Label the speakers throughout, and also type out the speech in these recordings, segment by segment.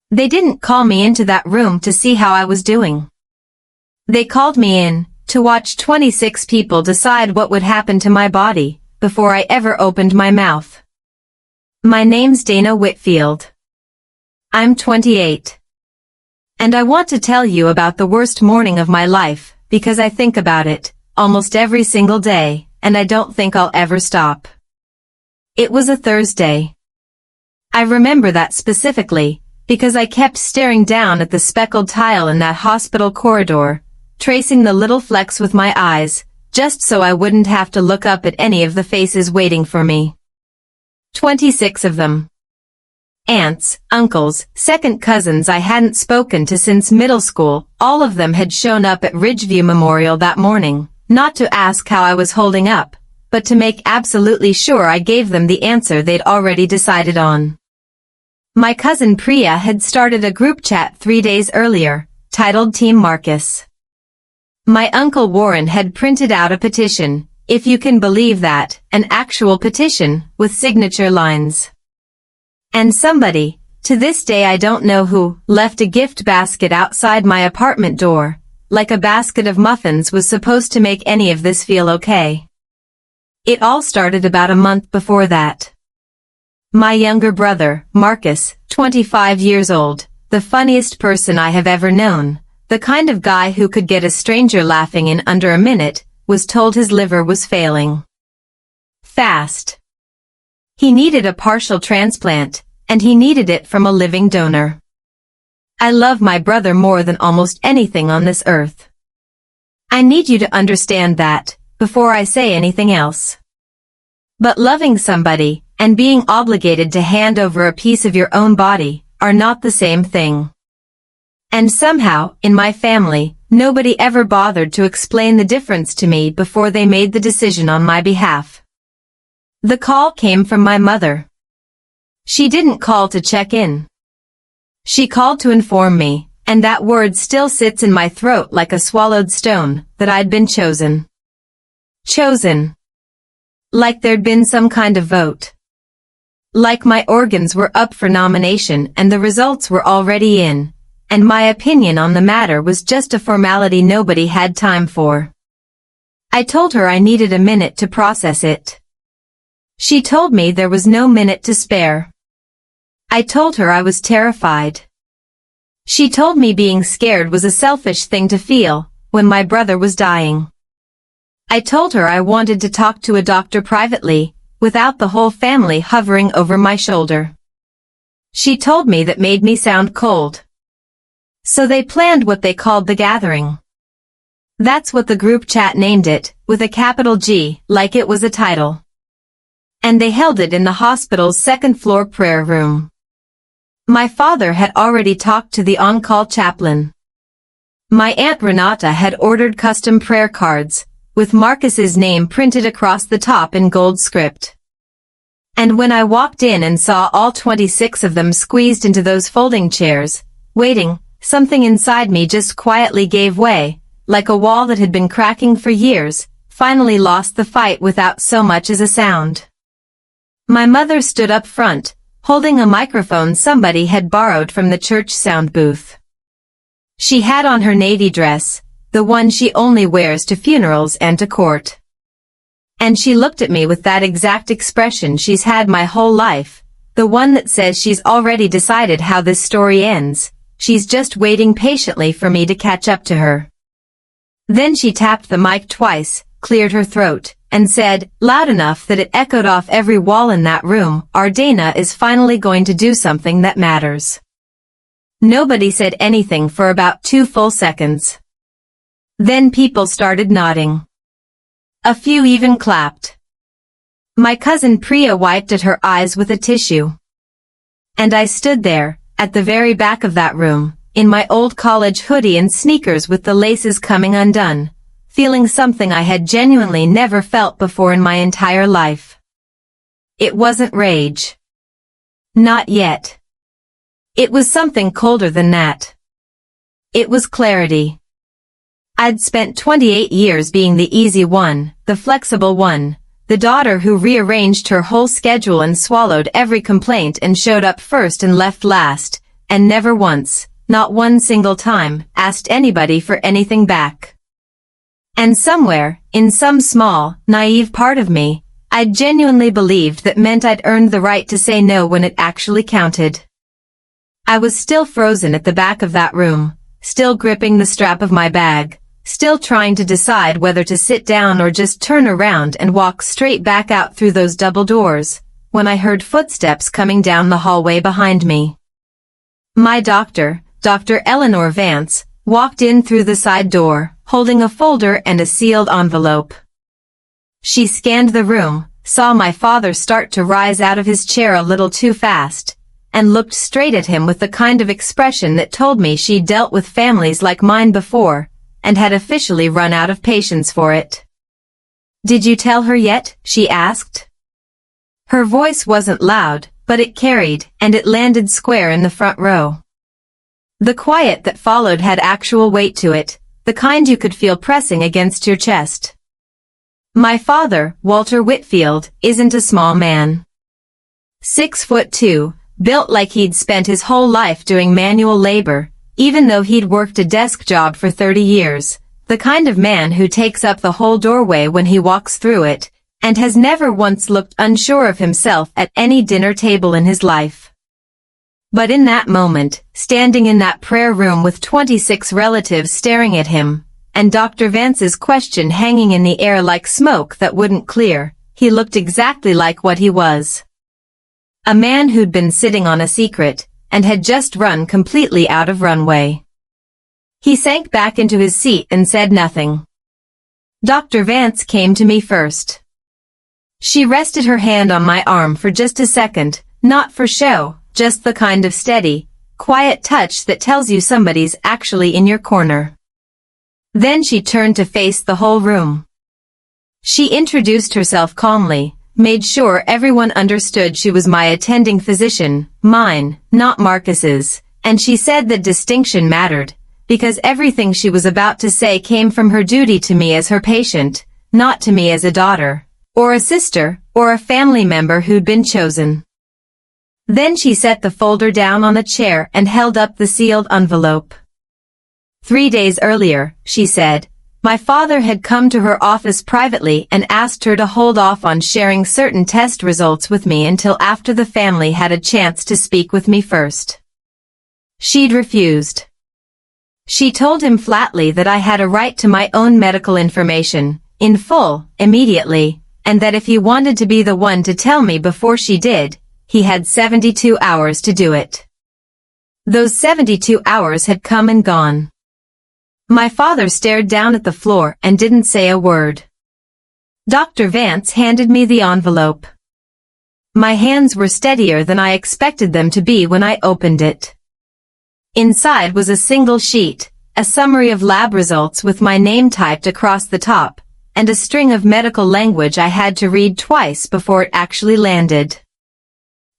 Speaker 1: They didn't call me into that room to see how I was doing. They called me in to watch 26 people decide what would happen to my body before I ever opened my mouth. My name's Dana Whitfield. I'm 28. And I want to tell you about the worst morning of my life, because I think about it almost every single day, and I don't think I'll ever stop. It was a Thursday. I remember that specifically, because I kept staring down at the speckled tile in that hospital corridor, tracing the little flecks with my eyes, just so I wouldn't have to look up at any of the faces waiting for me. 26 of them. Aunts, uncles, second cousins I hadn't spoken to since middle school, all of them had shown up at Ridgeview Memorial that morning, not to ask how I was holding up, but to make absolutely sure I gave them the answer they'd already decided on. My cousin Priya had started a group chat 3 days earlier, titled Team Marcus. My uncle Warren had printed out a petition, if you can believe that, an actual petition, with signature lines. And somebody, to this day I don't know who, left a gift basket outside my apartment door, like a basket of muffins was supposed to make any of this feel okay. It all started about a month before that. My younger brother, Marcus, 25 years old, the funniest person I have ever known, the kind of guy who could get a stranger laughing in under a minute, was told his liver was failing fast. He needed a partial transplant, and he needed it from a living donor. I love my brother more than almost anything on this earth. I need you to understand that, before I say anything else. But loving somebody, and being obligated to hand over a piece of your own body, are not the same thing. And somehow, in my family, nobody ever bothered to explain the difference to me before they made the decision on my behalf. The call came from my mother. She didn't call to check in. She called to inform me, and that word still sits in my throat like a swallowed stone, that I'd been chosen. Chosen. Like there'd been some kind of vote. Like my organs were up for nomination and the results were already in, and my opinion on the matter was just a formality nobody had time for. I told her I needed a minute to process it. She told me there was no minute to spare. I told her I was terrified. She told me being scared was a selfish thing to feel, when my brother was dying. I told her I wanted to talk to a doctor privately, without the whole family hovering over my shoulder. She told me that made me sound cold. So they planned what they called the gathering. That's what the group chat named it, with a capital G, like it was a title. And they held it in the hospital's second-floor prayer room. My father had already talked to the on-call chaplain. My Aunt Renata had ordered custom prayer cards, with Marcus's name printed across the top in gold script. And when I walked in and saw all 26 of them squeezed into those folding chairs, waiting, something inside me just quietly gave way, like a wall that had been cracking for years, finally lost the fight without so much as a sound. My mother stood up front, holding a microphone somebody had borrowed from the church sound booth. She had on her navy dress, the one she only wears to funerals and to court. And she looked at me with that exact expression she's had my whole life, the one that says she's already decided how this story ends, she's just waiting patiently for me to catch up to her. Then she tapped the mic twice, cleared her throat, and said, loud enough that it echoed off every wall in that room, our Dana is finally going to do something that matters. Nobody said anything for about 2 full seconds. Then people started nodding. A few even clapped. My cousin Priya wiped at her eyes with a tissue. And I stood there, at the very back of that room, in my old college hoodie and sneakers with the laces coming undone, feeling something I had genuinely never felt before in my entire life. It wasn't rage. Not yet. It was something colder than that. It was clarity. I'd spent 28 years being the easy one, the flexible one, the daughter who rearranged her whole schedule and swallowed every complaint and showed up first and left last, and never once, not one single time, asked anybody for anything back. And somewhere, in some small, naive part of me, I genuinely believed that meant I'd earned the right to say no when it actually counted. I was still frozen at the back of that room, still gripping the strap of my bag, still trying to decide whether to sit down or just turn around and walk straight back out through those double doors, when I heard footsteps coming down the hallway behind me. My doctor, Dr. Eleanor Vance, walked in through the side door, holding a folder and a sealed envelope. She scanned the room, saw my father start to rise out of his chair a little too fast, and looked straight at him with the kind of expression that told me she'd dealt with families like mine before, and had officially run out of patience for it. "Did you tell her yet?" she asked. Her voice wasn't loud, but it carried, and it landed square in the front row. The quiet that followed had actual weight to it, the kind you could feel pressing against your chest. My father, Walter Whitfield, isn't a small man. 6'2", built like he'd spent his whole life doing manual labor, even though he'd worked a desk job for 30 years, the kind of man who takes up the whole doorway when he walks through it, and has never once looked unsure of himself at any dinner table in his life. But in that moment, standing in that prayer room with 26 relatives staring at him, and Dr. Vance's question hanging in the air like smoke that wouldn't clear, he looked exactly like what he was. A man who'd been sitting on a secret, and had just run completely out of runway. He sank back into his seat and said nothing. Dr. Vance came to me first. She rested her hand on my arm for just a second, not for show, just the kind of steady, quiet touch that tells you somebody's actually in your corner. Then she turned to face the whole room. She introduced herself calmly, made sure everyone understood she was my attending physician, mine, not Marcus's, and she said that distinction mattered, because everything she was about to say came from her duty to me as her patient, not to me as a daughter, or a sister, or a family member who'd been chosen. Then she set the folder down on the chair and held up the sealed envelope. 3 days earlier, she said, my father had come to her office privately and asked her to hold off on sharing certain test results with me until after the family had a chance to speak with me first. She'd refused. She told him flatly that I had a right to my own medical information, in full, immediately, and that if he wanted to be the one to tell me before she did, he had 72 hours to do it. Those 72 hours had come and gone. My father stared down at the floor and didn't say a word. Dr. Vance handed me the envelope. My hands were steadier than I expected them to be when I opened it. Inside was a single sheet, a summary of lab results with my name typed across the top, and a string of medical language I had to read twice before it actually landed.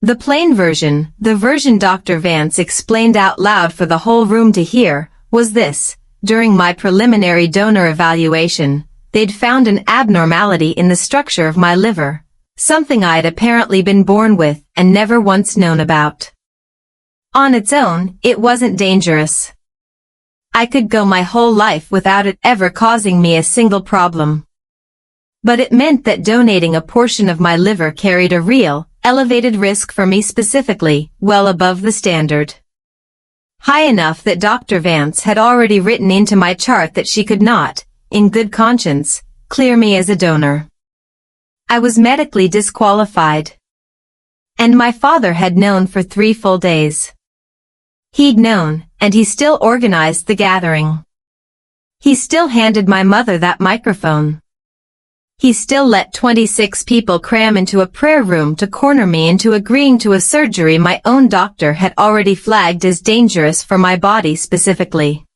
Speaker 1: The plain version, the version Dr. Vance explained out loud for the whole room to hear, was this. During my preliminary donor evaluation, they'd found an abnormality in the structure of my liver, something I'd apparently been born with and never once known about. On its own, it wasn't dangerous. I could go my whole life without it ever causing me a single problem. But it meant that donating a portion of my liver carried a real, elevated risk for me specifically, well above the standard. High enough that Dr. Vance had already written into my chart that she could not, in good conscience, clear me as a donor. I was medically disqualified. And my father had known for 3 full days. He'd known, and he still organized the gathering. He still handed my mother that microphone. He still let 26 people cram into a prayer room to corner me into agreeing to a surgery my own doctor had already flagged as dangerous for my body specifically.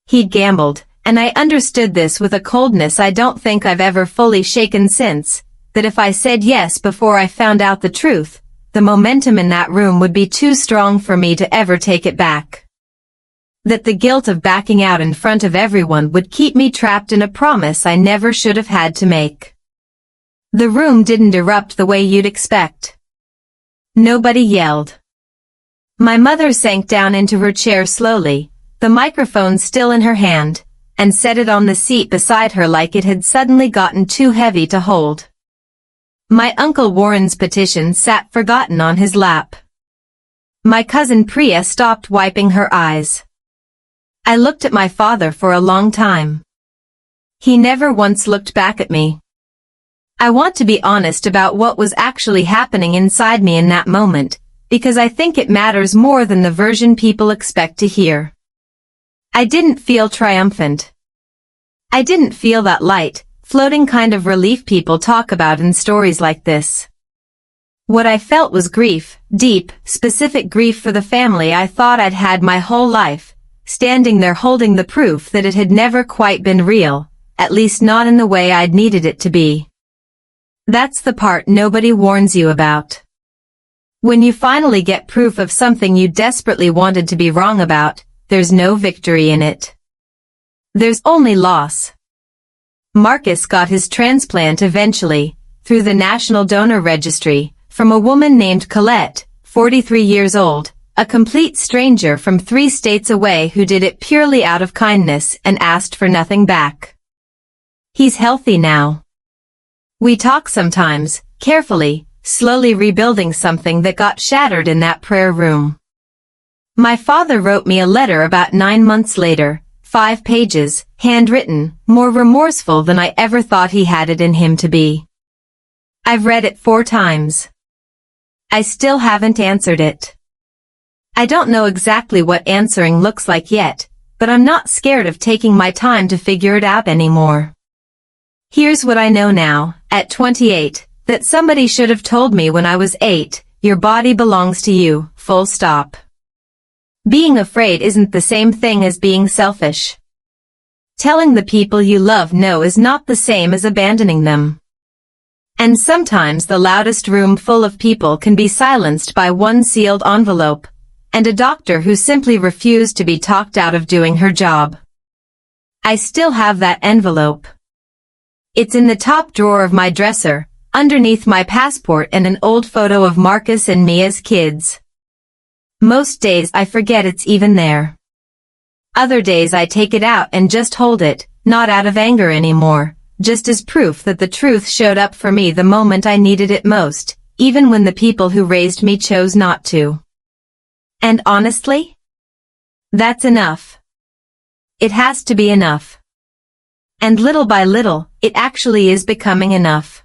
Speaker 1: He'd gambled, and I understood this with a coldness I don't think I've ever fully shaken since, that if I said yes before I found out the truth, the momentum in that room would be too strong for me to ever take it back. That the guilt of backing out in front of everyone would keep me trapped in a promise I never should have had to make. The room didn't erupt the way you'd expect. Nobody yelled. My mother sank down into her chair slowly, the microphone still in her hand, and set it on the seat beside her like it had suddenly gotten too heavy to hold. My Uncle Warren's petition sat forgotten on his lap. My cousin Priya stopped wiping her eyes. I looked at my father for a long time. He never once looked back at me. I want to be honest about what was actually happening inside me in that moment, because I think it matters more than the version people expect to hear. I didn't feel triumphant. I didn't feel that light, floating kind of relief people talk about in stories like this. What I felt was grief, deep, specific grief for the family I thought I'd had my whole life, standing there holding the proof that it had never quite been real, at least not in the way I'd needed it to be. That's the part nobody warns you about. When you finally get proof of something you desperately wanted to be wrong about, there's no victory in it. There's only loss. Marcus got his transplant eventually, through the National Donor Registry, from a woman named Colette, 43 years old, a complete stranger from 3 states away who did it purely out of kindness and asked for nothing back. He's healthy now. We talk sometimes, carefully, slowly rebuilding something that got shattered in that prayer room. My father wrote me a letter about 9 months later, 5 pages, handwritten, more remorseful than I ever thought he had it in him to be. I've read it 4 times. I still haven't answered it. I don't know exactly what answering looks like yet, but I'm not scared of taking my time to figure it out anymore. Here's what I know now, at 28. That somebody should have told me when I was 8, your body belongs to you, full stop. Being afraid isn't the same thing as being selfish. Telling the people you love no is not the same as abandoning them. And sometimes the loudest room full of people can be silenced by one sealed envelope, and a doctor who simply refused to be talked out of doing her job. I still have that envelope. It's in the top drawer of my dresser, underneath my passport and an old photo of Marcus and me as kids. Most days I forget it's even there. Other days I take it out and just hold it, not out of anger anymore, just as proof that the truth showed up for me the moment I needed it most, even when the people who raised me chose not to. And honestly, that's enough. It has to be enough. And little by little, it actually is becoming enough.